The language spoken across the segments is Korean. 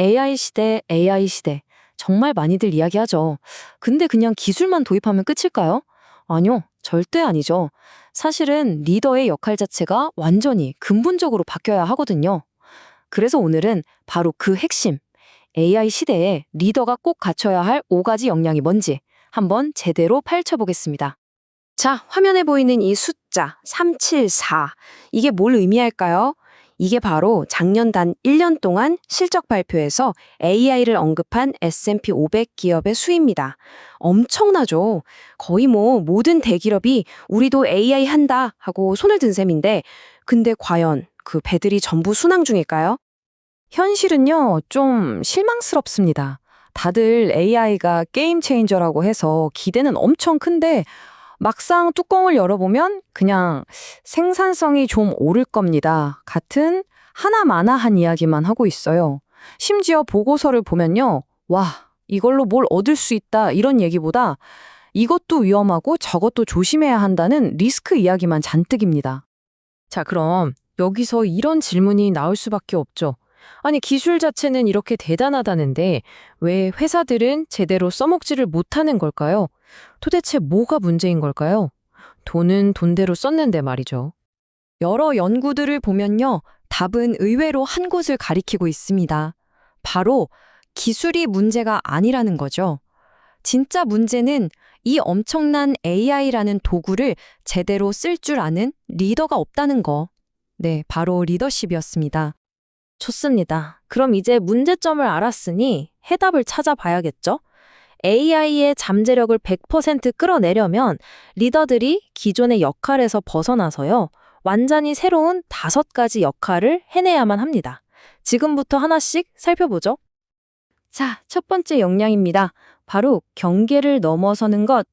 AI 시대, AI 시대. 정말 많이들 이야기하죠. 근데 그냥 기술만 도입하면 끝일까요? 아니요, 절대 아니죠. 사실은 리더의 역할 자체가 완전히 근본적으로 바뀌어야 하거든요. 그래서 오늘은 바로 그 핵심, AI 시대에 리더가 꼭 갖춰야 할 5가지 역량이 뭔지 한번 제대로 파헤쳐보겠습니다. 자, 화면에 보이는 이 숫자 374. 이게 뭘 의미할까요? 이게 바로 작년 단 1년 동안 실적 발표에서 AI를 언급한 S&P 500 기업의 수입니다. 엄청나죠? 거의 모든 대기업이 우리도 AI 한다 하고 손을 든 셈인데, 근데 과연 그 배들이 전부 순항 중일까요? 현실은요, 좀 실망스럽습니다. 다들 AI가 게임 체인저라고 해서 기대는 엄청 큰데 막상 뚜껑을 열어보면 그냥 생산성이 좀 오를 겁니다. 같은 하나마나한 이야기만 하고 있어요. 심지어 보고서를 보면요. 와, 이걸로 뭘 얻을 수 있다 이런 얘기보다 이것도 위험하고 저것도 조심해야 한다는 리스크 이야기만 잔뜩입니다. 자, 그럼 여기서 이런 질문이 나올 수밖에 없죠. 아니, 기술 자체는 이렇게 대단하다는데 왜 회사들은 제대로 써먹지를 못하는 걸까요? 도대체 뭐가 문제인 걸까요? 돈은 돈대로 썼는데 말이죠. 여러 연구들을 보면요. 답은 의외로 한 곳을 가리키고 있습니다. 바로 기술이 문제가 아니라는 거죠. 진짜 문제는 이 엄청난 AI라는 도구를 제대로 쓸 줄 아는 리더가 없다는 거. 네, 바로 리더십이었습니다. 좋습니다. 그럼 이제 문제점을 알았으니 해답을 찾아봐야겠죠? AI의 잠재력을 100% 끌어내려면 리더들이 기존의 역할에서 벗어나서요. 완전히 새로운 5가지 역할을 해내야만 합니다. 지금부터 하나씩 살펴보죠. 자, 첫 번째 역량입니다. 바로 경계를 넘어서는 것.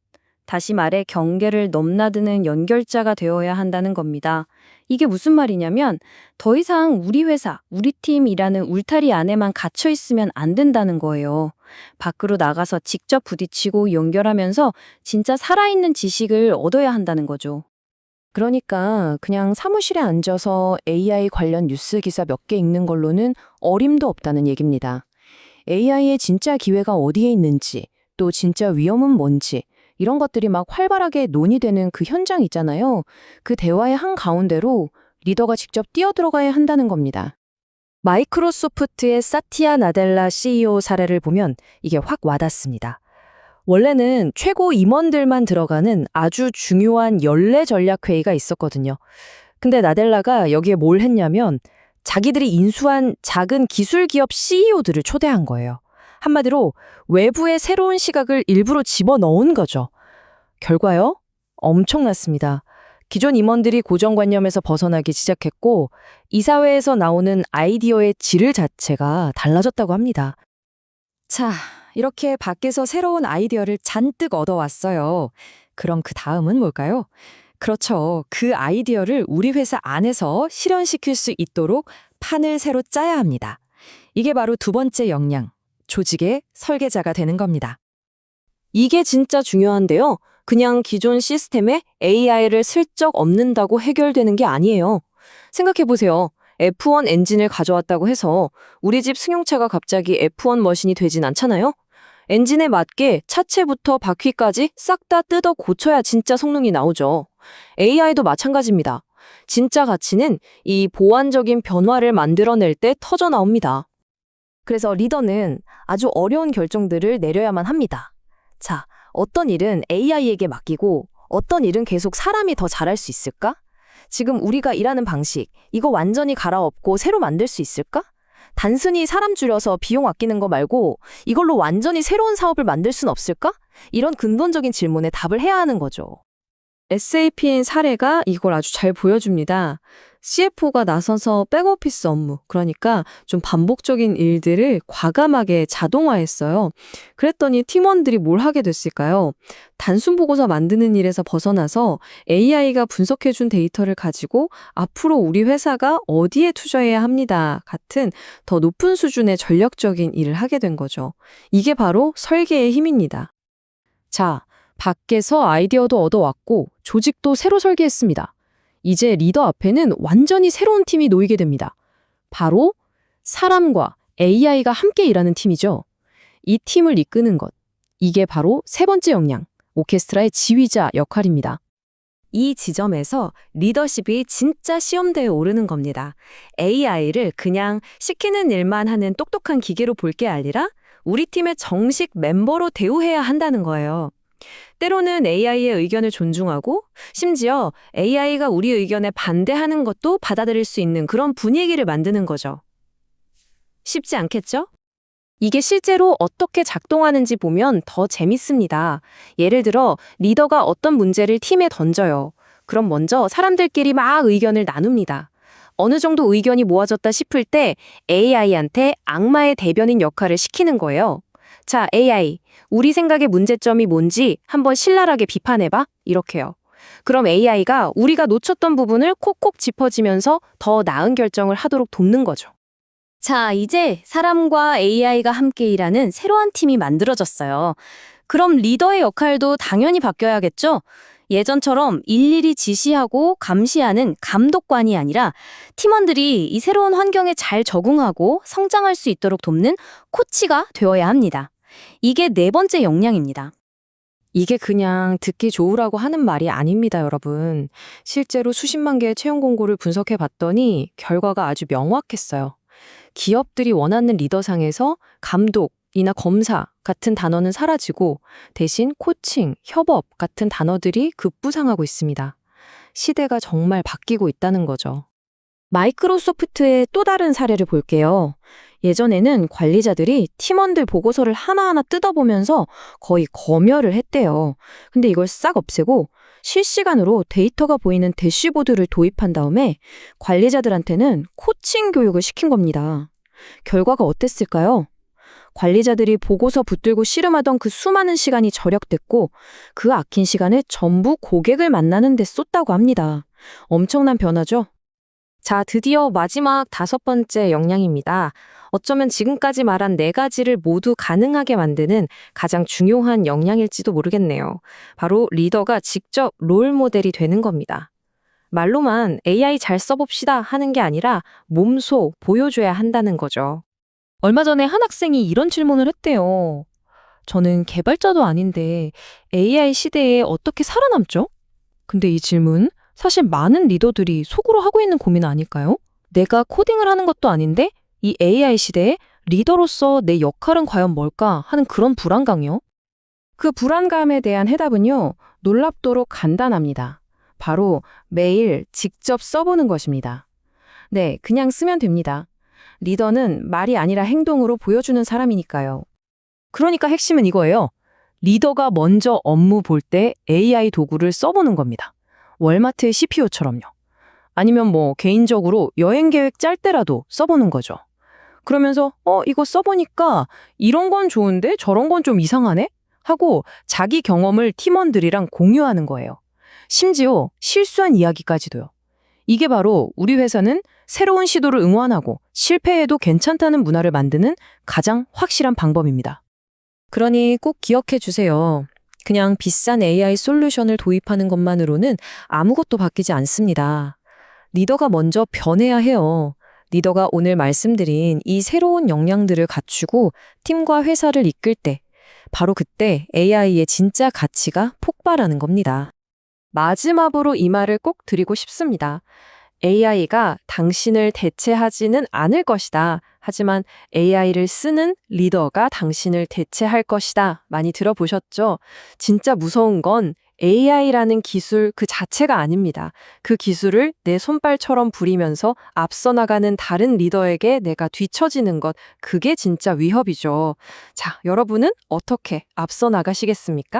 다시 말해 경계를 넘나드는 연결자가 되어야 한다는 겁니다. 이게 무슨 말이냐면 더 이상 우리 회사, 우리 팀이라는 울타리 안에만 갇혀 있으면 안 된다는 거예요. 밖으로 나가서 직접 부딪히고 연결하면서 진짜 살아있는 지식을 얻어야 한다는 거죠. 그러니까 그냥 사무실에 앉아서 AI 관련 뉴스 기사 몇 개 읽는 걸로는 어림도 없다는 얘기입니다. AI의 진짜 기회가 어디에 있는지, 또 진짜 위험은 뭔지, 이런 것들이 막 활발하게 논의되는 그 현장 있잖아요. 그 대화의 한가운데로 리더가 직접 뛰어들어가야 한다는 겁니다. 마이크로소프트의 사티아 나델라 CEO 사례를 보면 이게 확 와닿습니다. 원래는 최고 임원들만 들어가는 아주 중요한 연례 전략 회의가 있었거든요. 근데 나델라가 여기에 뭘 했냐면 자기들이 인수한 작은 기술 기업 CEO들을 초대한 거예요. 한마디로 외부의 새로운 시각을 일부러 집어넣은 거죠. 결과요? 엄청났습니다. 기존 임원들이 고정관념에서 벗어나기 시작했고 이사회에서 나오는 아이디어의 질 자체가 달라졌다고 합니다. 자, 이렇게 밖에서 새로운 아이디어를 잔뜩 얻어왔어요. 그럼 그 다음은 뭘까요? 그렇죠. 그 아이디어를 우리 회사 안에서 실현시킬 수 있도록 판을 새로 짜야 합니다. 이게 바로 두 번째 역량, 조직의 설계자가 되는 겁니다. 이게 진짜 중요한데요. 그냥 기존 시스템에 AI를 슬쩍 엎는다고 해결되는 게 아니에요. 생각해보세요. F1 엔진을 가져왔다고 해서 우리 집 승용차가 갑자기 F1 머신이 되진 않잖아요? 엔진에 맞게 차체부터 바퀴까지 싹 다 뜯어 고쳐야 진짜 성능이 나오죠. AI도 마찬가지입니다. 진짜 가치는 이 보완적인 변화를 만들어낼 때 터져 나옵니다. 그래서 리더는 아주 어려운 결정들을 내려야만 합니다. 자, 어떤 일은 AI에게 맡기고 어떤 일은 계속 사람이 더 잘할 수 있을까? 지금 우리가 일하는 방식, 이거 완전히 갈아엎고 새로 만들 수 있을까? 단순히 사람 줄여서 비용 아끼는 거 말고 이걸로 완전히 새로운 사업을 만들 순 없을까? 이런 근본적인 질문에 답을 해야 하는 거죠. SAP의 사례가 이걸 아주 잘 보여줍니다. CFO가 나서서 백오피스 업무, 그러니까 좀 반복적인 일들을 과감하게 자동화했어요. 그랬더니 팀원들이 뭘 하게 됐을까요? 단순 보고서 만드는 일에서 벗어나서 AI가 분석해준 데이터를 가지고 앞으로 우리 회사가 어디에 투자해야 합니다. 같은 더 높은 수준의 전략적인 일을 하게 된 거죠. 이게 바로 설계의 힘입니다. 자, 밖에서 아이디어도 얻어왔고 조직도 새로 설계했습니다. 이제 리더 앞에는 완전히 새로운 팀이 놓이게 됩니다. 바로 사람과 AI가 함께 일하는 팀이죠. 이 팀을 이끄는 것. 이게 바로 세 번째 역량, 오케스트라의 지휘자 역할입니다. 이 지점에서 리더십이 진짜 시험대에 오르는 겁니다. AI를 그냥 시키는 일만 하는 똑똑한 기계로 볼 게 아니라 우리 팀의 정식 멤버로 대우해야 한다는 거예요. 때로는 AI의 의견을 존중하고 심지어 AI가 우리 의견에 반대하는 것도 받아들일 수 있는 그런 분위기를 만드는 거죠. 쉽지 않겠죠? 이게 실제로 어떻게 작동하는지 보면 더 재밌습니다. 예를 들어 리더가 어떤 문제를 팀에 던져요. 그럼 먼저 사람들끼리 막 의견을 나눕니다. 어느 정도 의견이 모아졌다 싶을 때 AI한테 악마의 대변인 역할을 시키는 거예요. 자, AI, 우리 생각의 문제점이 뭔지 한번 신랄하게 비판해봐. 이렇게요. 그럼 AI가 우리가 놓쳤던 부분을 콕콕 짚어지면서 더 나은 결정을 하도록 돕는 거죠. 자, 이제 사람과 AI가 함께 일하는 새로운 팀이 만들어졌어요. 그럼 리더의 역할도 당연히 바뀌어야겠죠? 예전처럼 일일이 지시하고 감시하는 감독관이 아니라 팀원들이 이 새로운 환경에 잘 적응하고 성장할 수 있도록 돕는 코치가 되어야 합니다. 이게 네 번째 역량입니다. 이게 그냥 듣기 좋으라고 하는 말이 아닙니다, 여러분. 실제로 수십만 개의 채용 공고를 분석해 봤더니 결과가 아주 명확했어요. 기업들이 원하는 리더상에서 감독이나 검사 같은 단어는 사라지고 대신 코칭, 협업 같은 단어들이 급부상하고 있습니다. 시대가 정말 바뀌고 있다는 거죠. 마이크로소프트의 또 다른 사례를 볼게요. 예전에는 관리자들이 팀원들 보고서를 하나하나 뜯어보면서 거의 검열을 했대요. 근데 이걸 싹 없애고 실시간으로 데이터가 보이는 대시보드를 도입한 다음에 관리자들한테는 코칭 교육을 시킨 겁니다. 결과가 어땠을까요? 관리자들이 보고서 붙들고 씨름하던 그 수많은 시간이 절약됐고 그 아낀 시간을 전부 고객을 만나는 데 쏟다고 합니다. 엄청난 변화죠? 자, 드디어 마지막 다섯 번째 역량입니다. 어쩌면 지금까지 말한 네 가지를 모두 가능하게 만드는 가장 중요한 역량일지도 모르겠네요. 바로 리더가 직접 롤 모델이 되는 겁니다. 말로만 AI 잘 써봅시다 하는 게 아니라 몸소 보여줘야 한다는 거죠. 얼마 전에 한 학생이 이런 질문을 했대요. 저는 개발자도 아닌데 AI 시대에 어떻게 살아남죠? 근데 이 질문 사실 많은 리더들이 속으로 하고 있는 고민 아닐까요? 내가 코딩을 하는 것도 아닌데 이 AI 시대에 리더로서 내 역할은 과연 뭘까 하는 그런 불안감이요. 그 불안감에 대한 해답은요, 놀랍도록 간단합니다. 바로 매일 직접 써보는 것입니다. 네, 그냥 쓰면 됩니다. 리더는 말이 아니라 행동으로 보여주는 사람이니까요. 그러니까 핵심은 이거예요. 리더가 먼저 업무 볼 때 AI 도구를 써보는 겁니다. 월마트의 CPU처럼요. 아니면 개인적으로 여행 계획 짤 때라도 써보는 거죠. 그러면서 이거 써보니까 이런 건 좋은데 저런 건 좀 이상하네? 하고 자기 경험을 팀원들이랑 공유하는 거예요. 심지어 실수한 이야기까지도요. 이게 바로 우리 회사는 새로운 시도를 응원하고 실패해도 괜찮다는 문화를 만드는 가장 확실한 방법입니다. 그러니 꼭 기억해 주세요. 그냥 비싼 AI 솔루션을 도입하는 것만으로는 아무것도 바뀌지 않습니다. 리더가 먼저 변해야 해요. 리더가 오늘 말씀드린 이 새로운 역량들을 갖추고 팀과 회사를 이끌 때, 바로 그때 AI의 진짜 가치가 폭발하는 겁니다. 마지막으로 이 말을 꼭 드리고 싶습니다. AI가 당신을 대체하지는 않을 것이다. 하지만 AI를 쓰는 리더가 당신을 대체할 것이다. 많이 들어보셨죠? 진짜 무서운 건 AI라는 기술 그 자체가 아닙니다. 그 기술을 내 손발처럼 부리면서 앞서 나가는 다른 리더에게 내가 뒤처지는 것, 그게 진짜 위협이죠. 자, 여러분은 어떻게 앞서 나가시겠습니까?